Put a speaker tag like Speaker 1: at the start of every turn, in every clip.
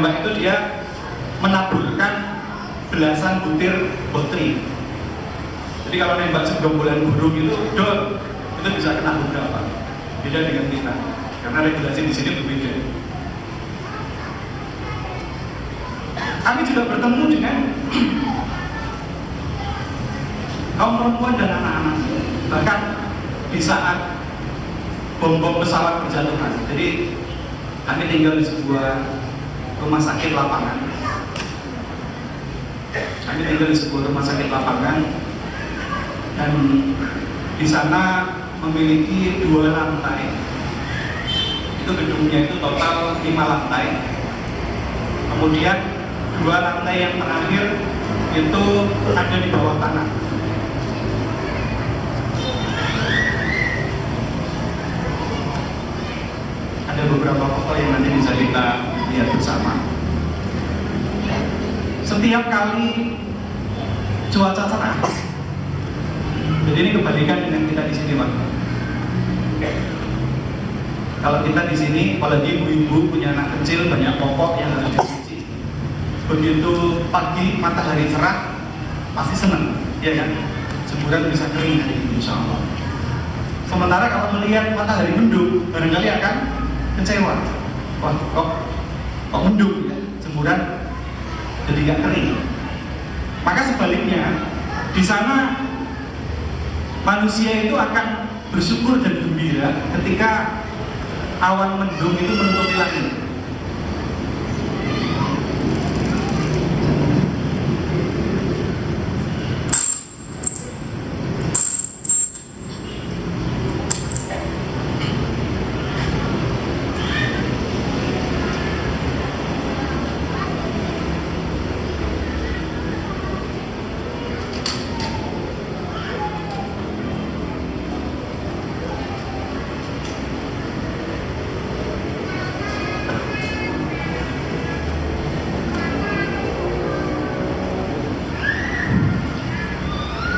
Speaker 1: menembak itu dia menaburkan belasan butir botri. Jadi kalau nembak segerombolan burung itu bisa kena beberapa. Beda dengan kita, karena regulasi di sini berbeda. Kami juga bertemu dengan kaum perempuan dan anak-anak, bahkan di saat bom-bom pesawat berjatuhan. Jadi kami tinggal di sebuah rumah sakit lapangan. Dan di sana memiliki 2 lantai. Itu gedungnya itu total 5 lantai. Kemudian 2 lantai yang terakhir itu ada di bawah tanah. Ada beberapa foto yang nanti bisa kita lihat bersama. Setiap kali cuaca cerah, jadi ini kebalikan dengan kita di sini, Pak. Kalau kita di sini, apalagi ibu-ibu punya anak kecil, banyak popok yang harus dicuci. Begitu pagi matahari cerah, pasti senang, ya kan? Semburan bisa kering hari ini, insya Allah. Sementara kalau melihat matahari mendung, barangkali akan kecewa. Wah, kok mendung ya? Semburan jadi nggak kering. Maka sebaliknya, di sana manusia itu akan bersyukur dan gembira ketika awan mendung itu menutupi langit.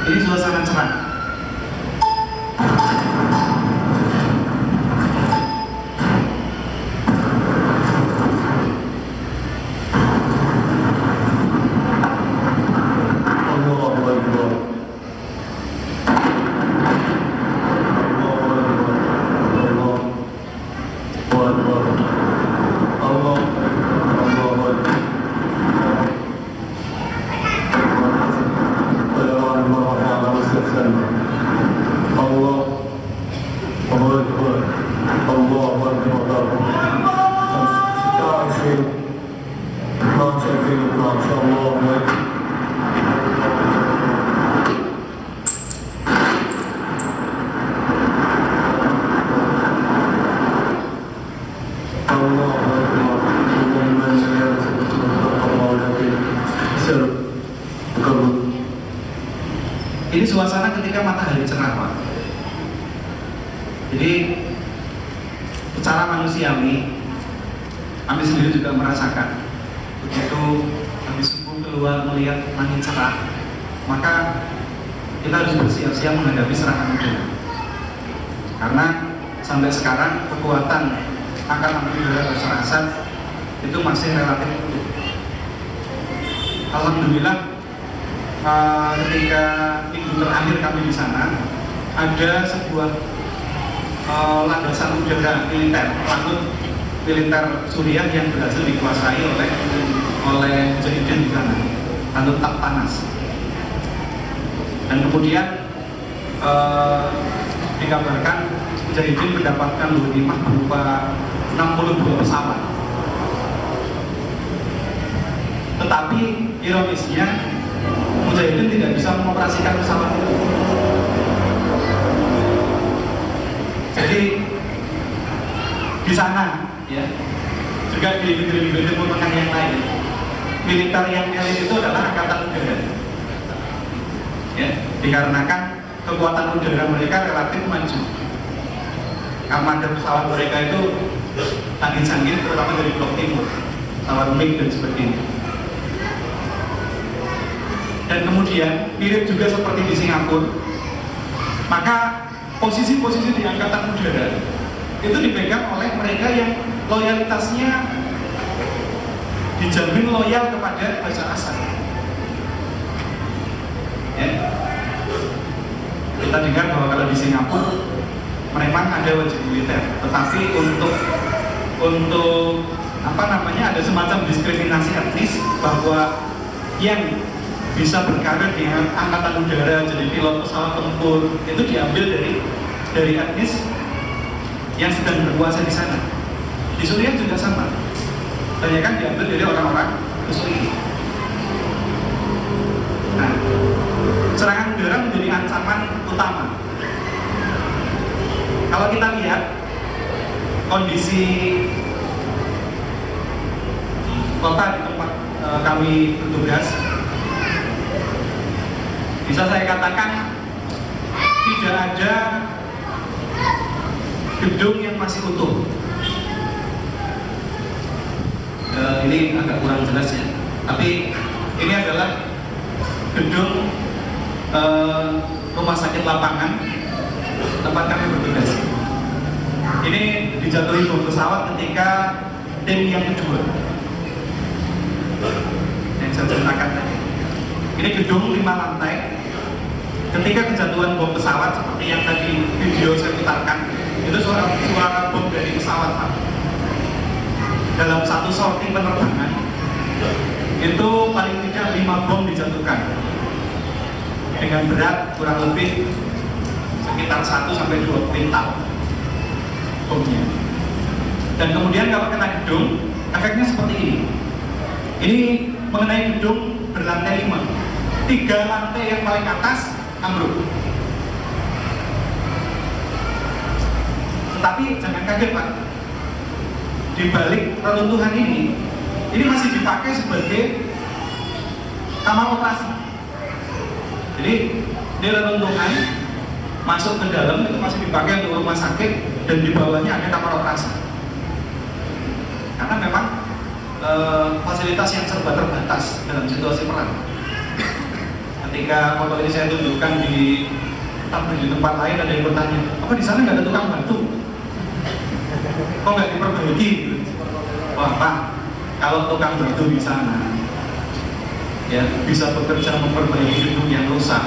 Speaker 1: Ini suasana cerah. Ini suasana ketika matahari cerah, Pak. Jadi secara manusiawi, kami sendiri juga merasakan begitu kami subuh keluar melihat langit cerah, maka kita harus bersiap-siap menghadapi serangan udara. Karena sampai sekarang kekuatan angkatan udara Bashar Assad itu masih relatif utuh. Alhamdulillah, ketika minggu terakhir kami di sana ada sebuah landasan udara militer, lanut militer Suriah yang berhasil dikuasai oleh Mujahidin di sana, lanut Tak Panas. Dan kemudian dikabarkan Mujahidin mendapatkan ghanimah berupa 62 pesawat. Tetapi ironisnya Mujahidin tidak bisa mengoperasikan pesawat itu. Jadi di sana, ya, juga di negeri-negeri Timur Tengah yang lain, militer yang elit itu adalah angkatan udara. Ya, dikarenakan kekuatan udara mereka relatif maju. Armada pesawat mereka itu canggih-canggih, terutama dari blok timur, pesawat MiG dan sebagainya. Dan kemudian mirip juga seperti di Singapura, maka posisi-posisi di angkatan udara itu dipegang oleh mereka yang loyalitasnya dijamin loyal kepada Bashar Assad. Ya. Kita dengar bahwa kalau di Singapura memang ada wajib militer, tetapi untuk ada semacam diskriminasi etnis bahwa yang bisa berkarir di angkatan udara jadi pilot pesawat tempur itu diambil dari etnis yang sedang berkuasa di sana. Di Suriah juga sama, banyak kan diambil dari orang-orang Suriah. Nah, serangan udara menjadi ancaman utama. Kalau kita lihat kondisi kota di tempat kami bertugas, bisa saya katakan tidak ada gedung yang masih utuh. Ini agak kurang jelas ya, tapi ini adalah gedung rumah sakit lapangan tempat kami bertugas. Ini dijatuhi bom pesawat ketika tim yang kedua yang saya ceritakan tadi. Ini gedung 5 lantai. Ketika kejatuhan bom pesawat seperti yang tadi video saya putarkan, itu suara bom dari pesawat, Pak. Dalam satu sorti penerbangan itu paling tidak 5 bom dijatuhkan dengan berat kurang lebih sekitar 1-2 kuintal bomnya. Dan kemudian kalau kena gedung, efeknya seperti ini. Ini mengenai gedung berlantai 5, 3 lantai yang paling atas ambruk. Tetapi jangan kaget, Pak, di balik reruntuhan ini masih dipakai sebagai kamar operasi. Jadi di reruntuhan masuk ke dalam itu masih dipakai untuk rumah sakit, dan di bawahnya ada kamar operasi. Karena memang fasilitas yang serba terbatas dalam situasi perang. Ketika foto ini saya tunjukkan di tempat lain, ada yang bertanya, apa di sana nggak ada tukang batu? Kok nggak diperbaiki? Wah, Pak, kalau tukang batu di sana ya bisa bekerja memperbaiki gedung yang rusak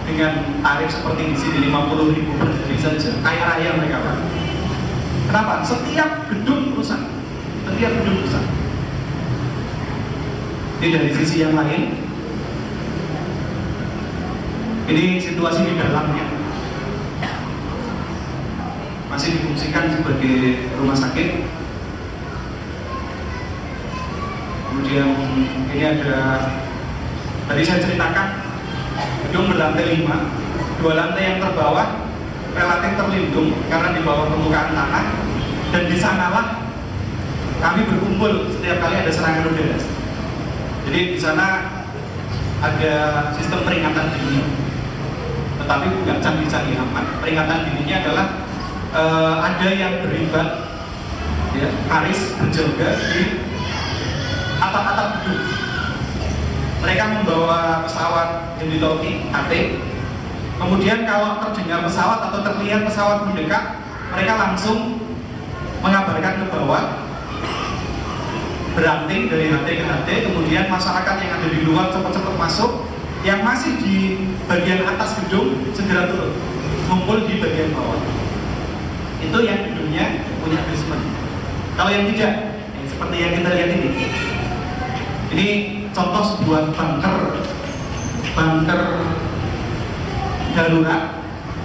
Speaker 1: dengan tarif seperti di sini 50.000 per hari saja, kaya raya mereka, Pak. Kenapa? Setiap gedung rusak, setiap gedung rusak. Ini dari sisi yang lain, ini situasi di dalamnya masih difungsikan sebagai rumah sakit. Kemudian ini ada, tadi saya ceritakan gedung berlantai 5, 2 lantai yang terbawah relatif terlindung karena di bawah permukaan tanah, dan di sanalah kami berkumpul setiap kali ada serangan udara. Jadi di sana ada sistem peringatan dini, tetapi bukan canggih-canggih amat. Peringatan dininya adalah ada yang beribat, ya, baris berjaga di atap-atap gedung. Mereka membawa pesawat yang ditolki HT. Kemudian kalau terdengar pesawat atau terlihat pesawat mendekat, mereka langsung mengabarkan ke bawah, beranting dari HT ke HT. Kemudian masyarakat yang ada di luar cepat-cepat masuk, yang masih di bagian atas gedung segera turun, ngumpul di bagian bawah. Itu yang gedungnya punya basement. Kalau yang tidak, seperti yang kita lihat ini contoh sebuah bunker darurat,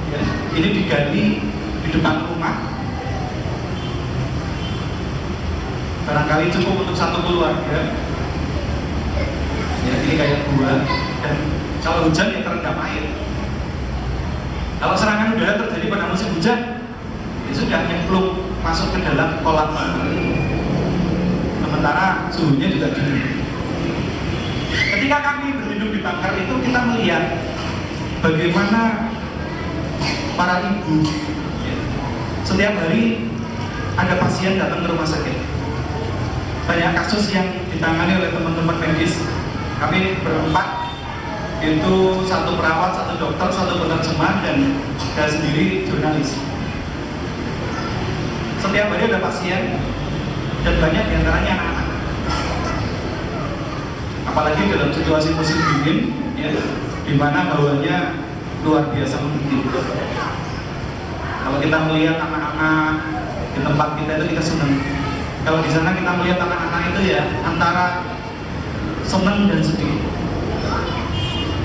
Speaker 1: ya. Ini digali di depan rumah, barangkali cukup untuk 1 keluarga, ya. Ini kayak gua, dan kalau hujan ya terendam air. Kalau serangan udara terjadi pada musim hujan, ya sudah nyemplung masuk ke dalam kolam. Sementara suhunya juga dingin. Ketika kami berlindung di bunker itu, kita melihat bagaimana para ibu, ya, setiap hari ada pasien datang ke rumah sakit. Banyak kasus yang ditangani oleh teman-teman medis. Kami berempat, itu 1 perawat, 1 dokter, 1 penerjemah, dan saya sendiri jurnalis. Setiap hari ada pasien, dan banyak diantaranya anak-anak. apalagi dalam situasi musim dingin, ya, di mana hawanya luar biasa mendidih. Kalau kita melihat anak-anak di tempat kita itu kita senang. Kalau di sana kita melihat anak-anak itu ya antara senang dan sedih.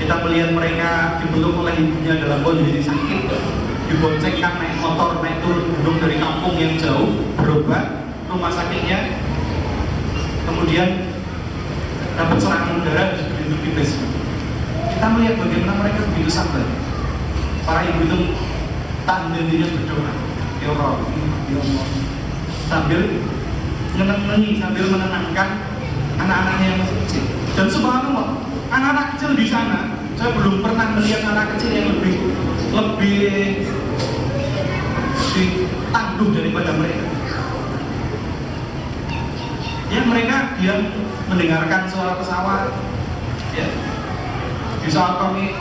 Speaker 1: Kita melihat mereka dipeluk oleh ibunya dalam kondisi sakit, diboncengkan naik motor, naik turun gunung dari kampung yang jauh, berobat, rumah sakitnya, kemudian dapat serangan udara duduk di basement. Kita melihat bagaimana mereka begitu sabar. Para ibu itu tak henti-hentinya berdoa, ya Allah, sambil menenangi, sambil menenangkan anak-anaknya yang masih kecil. Dan subhanallah, anak-anak kecil di sana, saya belum pernah melihat anak kecil yang lebih tangguh daripada mereka. Ya, mereka diam mendengarkan suara pesawat, ya. Di saat kami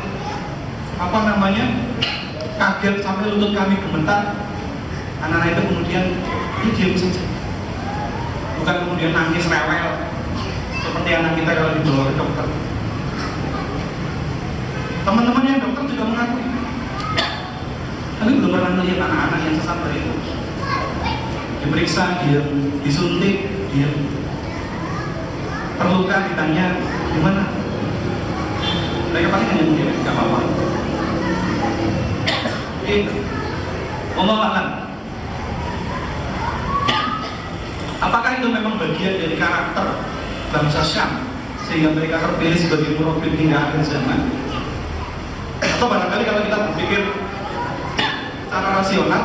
Speaker 1: kaget sampai lutut kami gemetar, anak-anak itu kemudian diam saja, bukan kemudian nangis rewel seperti anak kita kalau dibawa ke dokter. Teman-teman yang dokter juga mengakui, kami belum pernah melihat anak-anak yang sesabar itu. Diperiksa, diam, disuntik, diam. Terluka ditanya gimana? Mereka paling hanya mungkin nggak apa-apa. Ngomong-ngomong, apakah itu memang bagian dari karakter bangsa Syam sehingga mereka terpilih sebagai murabbin hingga akhir zaman? Atau barangkali kalau kita berpikir secara rasional,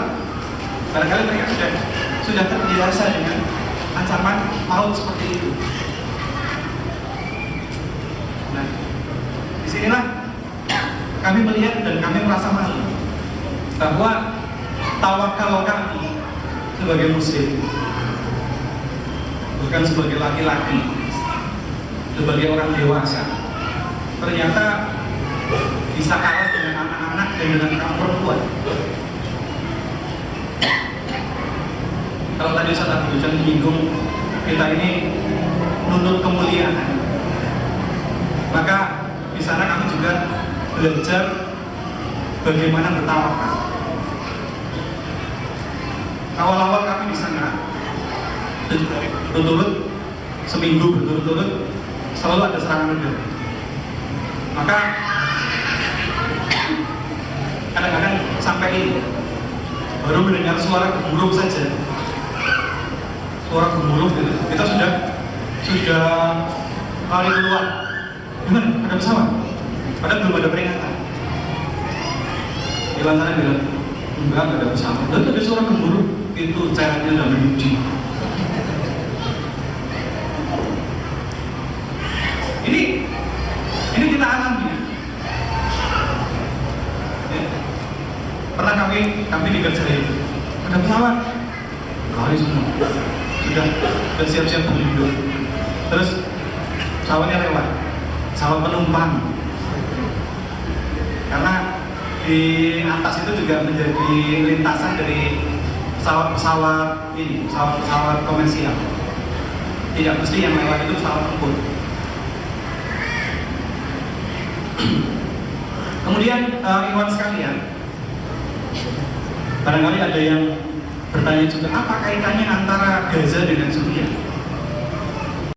Speaker 1: barangkali mereka sudah terbiasa dengan ancaman maut seperti itu. Nah, disinilah kami melihat dan kami merasa malu bahwa tawakal kami sebagai muslim, bukan sebagai laki-laki, sebagai orang dewasa, ternyata bisa kalah dengan anak-anak dan dengan kaum perempuan. Kalau tadi Ustaz Abu Hujan menyinggung kita ini nuntut kemuliaan, maka di sana kami juga belajar bagaimana bertawakal. Awal-awal kami di sana berturut-turut, seminggu berturut-turut selalu ada serangan udara. Maka kadang-kadang sampai ini baru mendengar suara gemuruh saja, suara gemuruh gitu, kita sudah lari keluar. Gimana? Ada pesawat? Padahal belum ada peringatan. Di lantaran bilang enggak ada pesawat. Dan ada suara gemuruh, itu cairannya sudah menyuci. Ini kita alami. Ya. Pernah kami dikerjain, ada pesawat, lari semua, sudah siap-siap berlindung. Terus pesawatnya lewat, pesawat penumpang. Karena di atas itu juga menjadi lintasan dari pesawat komersial. Tidak mesti yang lewat itu pesawat tempur. Kemudian ikhwan sekalian, barangkali ada yang bertanya juga, apa kaitannya antara Gaza dengan Suriah?